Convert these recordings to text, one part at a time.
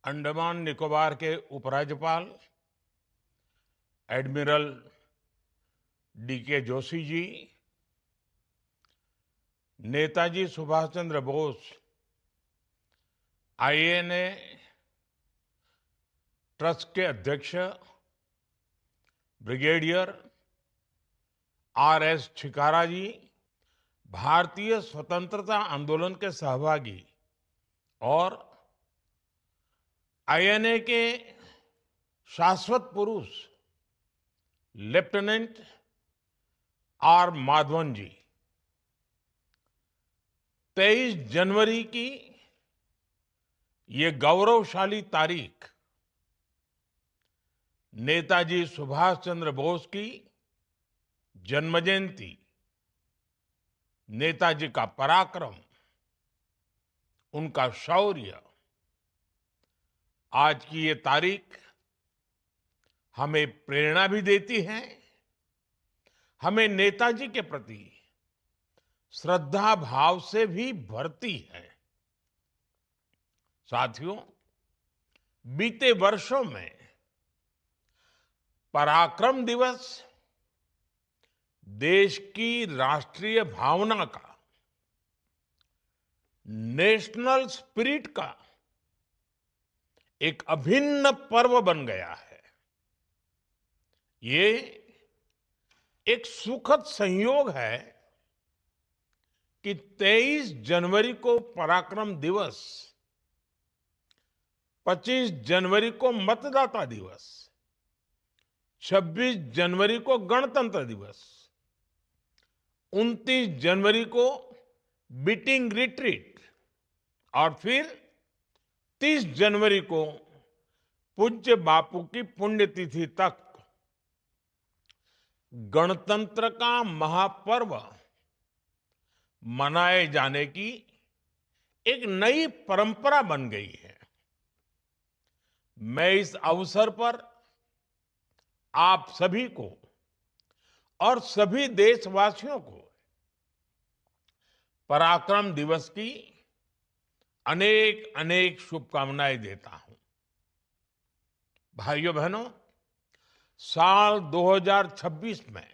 अंडमान निकोबार के उपराज्यपाल admiral DK Joshi ji, Netaji Subhash Chandra Bose INA trust के अध्यक्ष ब्रिगेडियर आरएस छिकारा जी, भारतीय स्वतंत्रता आंदोलन के सहभागी और आईएनए के शाश्वत पुरुष लेफ्टिनेंट आर माधवन जी, 23 जनवरी की ये गौरवशाली तारीख नेताजी सुभाष चंद्र बोस की जन्मजयंती, नेताजी का पराक्रम, उनका शौर्य, आज की ये तारीख हमें प्रेरणा भी देती है, हमें नेताजी के प्रति श्रद्धा भाव से भी भरती है। साथियों, बीते वर्षों में पराक्रम दिवस देश की राष्ट्रीय भावना का, नेशनल स्पिरिट का एक अभिन्न पर्व बन गया है। ये एक सुखद संयोग है कि 23 जनवरी को पराक्रम दिवस, 25 जनवरी को मतदाता दिवस, 26 जनवरी को गणतंत्र दिवस, 29 जनवरी को बीटिंग रिट्रीट और फिर 30 जनवरी को पूज्य बापू की पुण्यतिथि तक गणतंत्र का महापर्व मनाए जाने की एक नई परंपरा बन गई है। मैं इस अवसर पर आप सभी को और सभी देशवासियों को पराक्रम दिवस की अनेक अनेक शुभकामनाएं देता हूं। भाइयों बहनों, साल 2026 में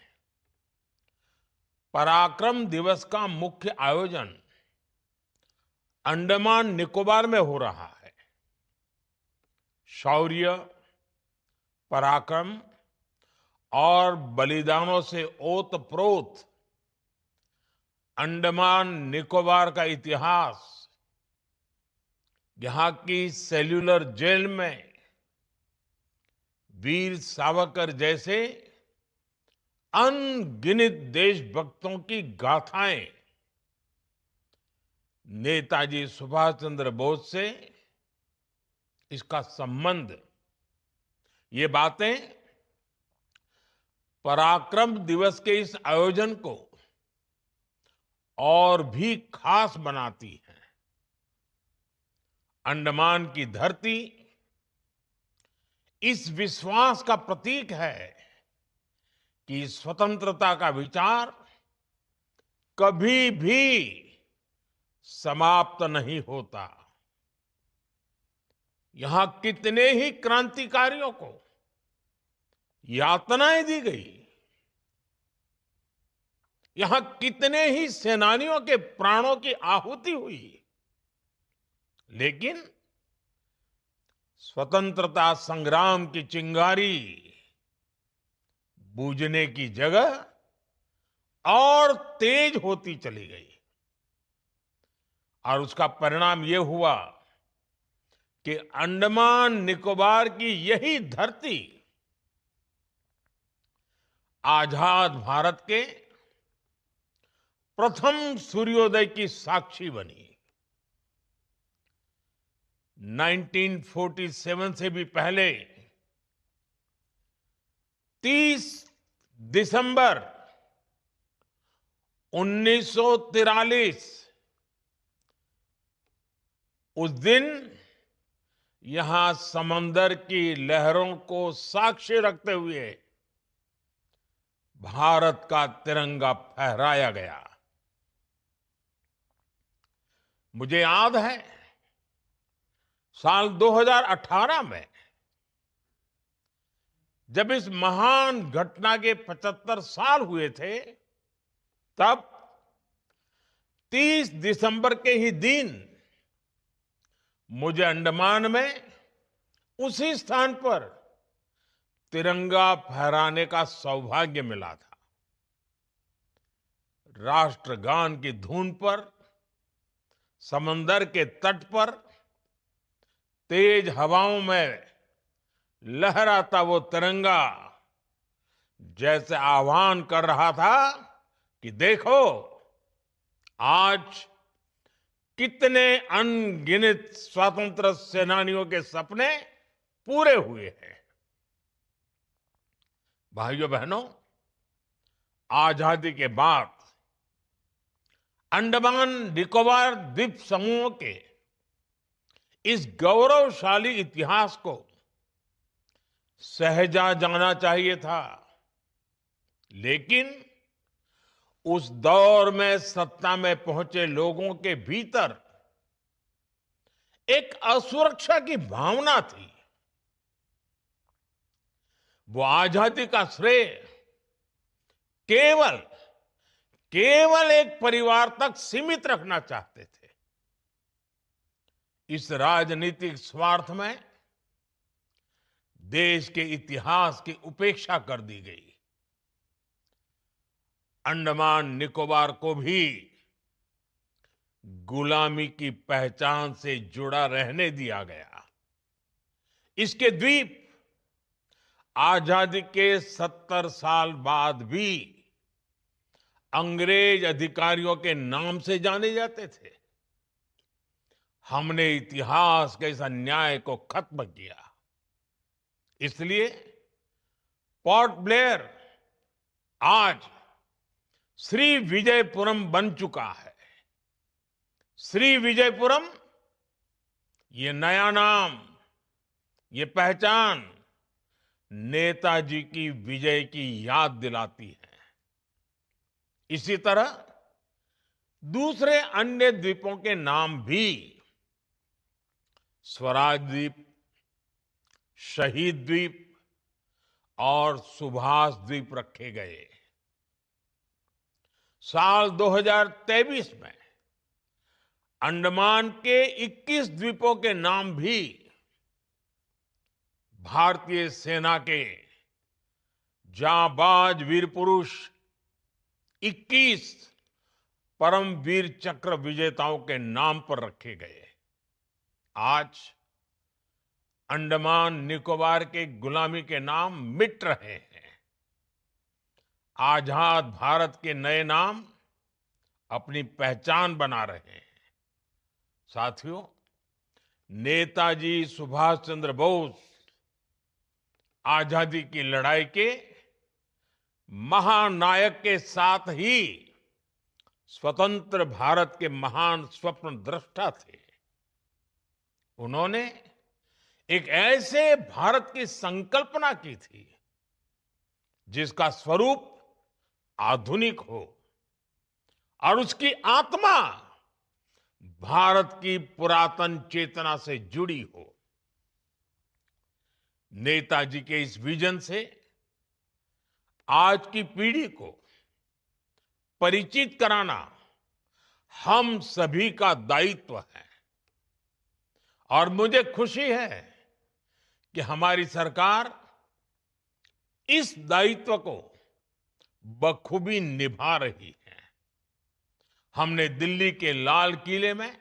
पराक्रम दिवस का मुख्य आयोजन अंडमान निकोबार में हो रहा है। शौर्य, पराक्रम और बलिदानों से ओतप्रोत अंडमान निकोबार का इतिहास, यहां की सेल्यूलर जेल में वीर सावरकर जैसे अनगिनत देशभक्तों की गाथाएं, नेताजी सुभाष चंद्र बोस से इसका संबंध, ये बातें पराक्रम दिवस के इस आयोजन को और भी खास बनाती है। अंडमान की धरती इस विश्वास का प्रतीक है कि स्वतंत्रता का विचार कभी भी समाप्त नहीं होता। यहां कितने ही क्रांतिकारियों को यातनाएं दी गई, यहां कितने ही सेनानियों के प्राणों की आहुति हुई, लेकिन स्वतंत्रता संग्राम की चिंगारी बूझने की जगह और तेज होती चली गई। और उसका परिणाम यह हुआ कि अंडमान निकोबार की यही धरती आजाद भारत के प्रथम सूर्योदय की साक्षी बनी। 1947 से भी पहले 30 दिसंबर 1943 उस दिन यहां समंदर की लहरों को साक्षी रखते हुए भारत का तिरंगा फहराया गया। मुझे याद है साल 2018 में जब इस महान घटना के 75 साल हुए थे, तब 30 दिसंबर के ही दिन मुझे अंडमान में उसी स्थान पर तिरंगा फहराने का सौभाग्य मिला था। राष्ट्रगान की धुन पर समंदर के तट पर तेज हवाओं में लहराता वो तिरंगा जैसे आह्वान कर रहा था कि देखो, आज कितने अनगिनत स्वतंत्र सेनानियों के सपने पूरे हुए हैं। भाइयों बहनों, आजादी के बाद अंडमान निकोबार द्वीप समूह के इस गौरवशाली इतिहास को सहजा जाना चाहिए था, लेकिन उस दौर में सत्ता में पहुंचे लोगों के भीतर एक असुरक्षा की भावना थी। वो आजादी का श्रेय केवल एक परिवार तक सीमित रखना चाहते थे। इस राजनीतिक स्वार्थ में देश के इतिहास की उपेक्षा कर दी गई। अंडमान निकोबार को भी गुलामी की पहचान से जुड़ा रहने दिया गया। इसके द्वीप आजादी के 70 साल बाद भी अंग्रेज अधिकारियों के नाम से जाने जाते थे। हमने इतिहास के इस अन्याय को खत्म किया। इसलिए पोर्ट ब्लेयर आज श्री विजयपुरम बन चुका है। श्री विजयपुरम, ये नया नाम, ये पहचान नेताजी की विजय की याद दिलाती है। इसी तरह दूसरे अन्य द्वीपों के नाम भी स्वराज द्वीप, शहीद द्वीप और सुभाष द्वीप रखे गए। साल 2023 में अंडमान के 21 द्वीपों के नाम भी भारतीय सेना के जांबाज वीर पुरुष 21 परमवीर चक्र विजेताओं के नाम पर रखे गए। आज अंडमान निकोबार के गुलामी के नाम मिट रहे हैं। आजाद भारत के नए नाम अपनी पहचान बना रहे हैं। साथियों, नेताजी सुभाष चंद्र बोस आजादी की लड़ाई के महानायक के साथ ही स्वतंत्र भारत के महान स्वप्न दृष्टा थे। उन्होंने एक ऐसे भारत की संकल्पना की थी जिसका स्वरूप आधुनिक हो और उसकी आत्मा भारत की पुरातन चेतना से जुड़ी हो। नेताजी के इस विजन से आज की पीढ़ी को परिचित कराना हम सभी का दायित्व है। और मुझे खुशी है कि हमारी सरकार इस दायित्व को बखूबी निभा रही है। हमने दिल्ली के लाल किले में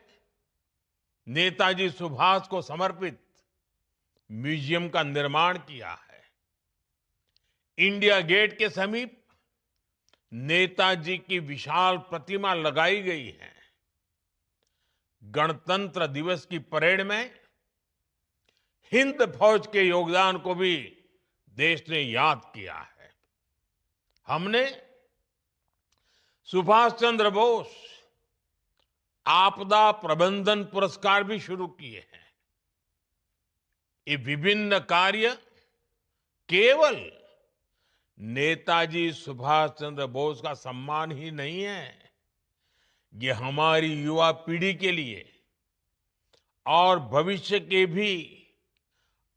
नेताजी सुभाष को समर्पित म्यूजियम का निर्माण किया है। इंडिया गेट के समीप नेताजी की विशाल प्रतिमा लगाई गई है। गणतंत्र दिवस की परेड में हिंद फौज के योगदान को भी देश ने याद किया है। हमने सुभाष चंद्र बोस आपदा प्रबंधन पुरस्कार भी शुरू किए हैं। ये विभिन्न कार्य केवल नेताजी सुभाष चंद्र बोस का सम्मान ही नहीं है, ये हमारी युवा पीढ़ी के लिए और भविष्य के भी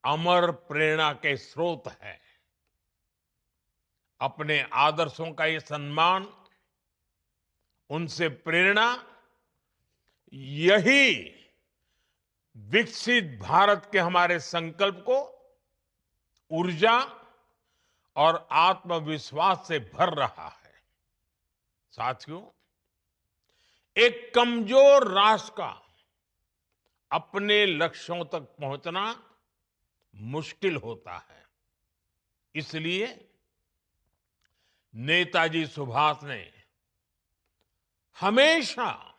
अमर प्रेरणा के स्रोत है। अपने आदर्शों का ये सम्मान, उनसे प्रेरणा, यही विकसित भारत के हमारे संकल्प को ऊर्जा और आत्मविश्वास से भर रहा है। साथियों, एक कमजोर राष्ट्र का अपने लक्ष्यों तक पहुंचना मुश्किल होता है। इसलिए नेताजी सुभाष ने हमेशा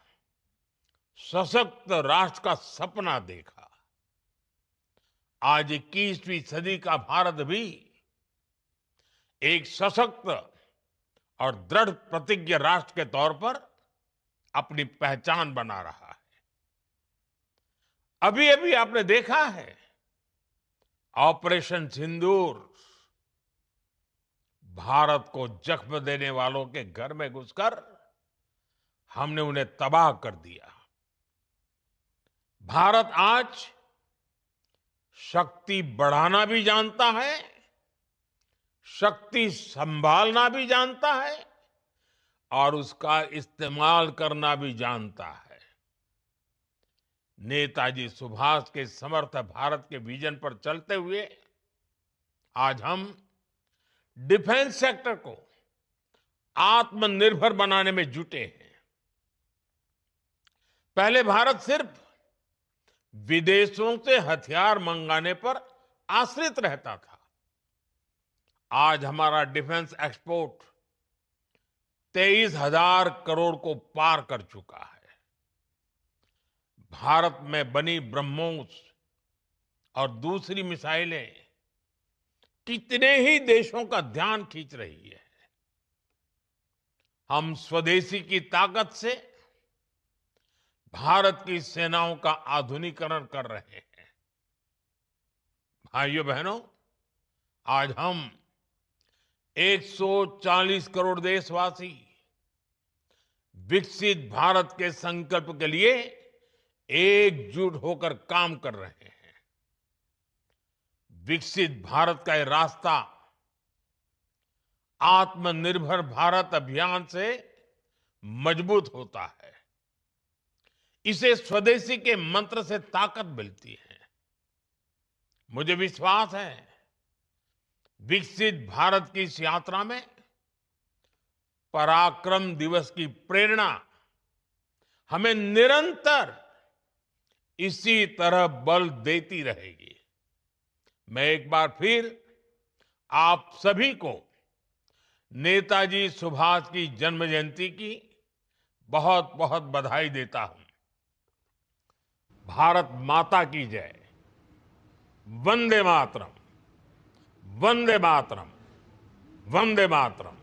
सशक्त राष्ट्र का सपना देखा। आज 21वीं सदी का भारत भी एक सशक्त और दृढ़ प्रतिज्ञ राष्ट्र के तौर पर अपनी पहचान बना रहा है। अभी अभी आपने देखा है, ऑपरेशन सिंदूर भारत को जख्म देने वालों के घर में घुसकर हमने उन्हें तबाह कर दिया। भारत आज शक्ति बढ़ाना भी जानता है, शक्ति संभालना भी जानता है और उसका इस्तेमाल करना भी जानता है। नेताजी सुभाष के समर्थ भारत के विजन पर चलते हुए आज हम डिफेंस सेक्टर को आत्मनिर्भर बनाने में जुटे हैं। पहले भारत सिर्फ विदेशों से हथियार मंगाने पर आश्रित रहता था। आज हमारा डिफेंस एक्सपोर्ट 23,000 करोड़ को पार कर चुका है। भारत में बनी ब्रह्मोस और दूसरी मिसाइलें कितने ही देशों का ध्यान खींच रही है। हम स्वदेशी की ताकत से भारत की सेनाओं का आधुनिकीकरण कर रहे हैं। भाइयों बहनों, आज हम 140 करोड़ देशवासी विकसित भारत के संकल्प के लिए एकजुट होकर काम कर रहे हैं। विकसित भारत का ये रास्ता आत्मनिर्भर भारत अभियान से मजबूत होता है। इसे स्वदेशी के मंत्र से ताकत मिलती है। मुझे विश्वास है, विकसित भारत की इस यात्रा में पराक्रम दिवस की प्रेरणा हमें निरंतर इसी तरह बल देती रहेगी। मैं एक बार फिर आप सभी को नेताजी सुभाष की जन्म जयंती की बहुत बहुत बधाई देता हूं। भारत माता की जय। वंदे मातरम, वंदे मातरम, वंदे मातरम।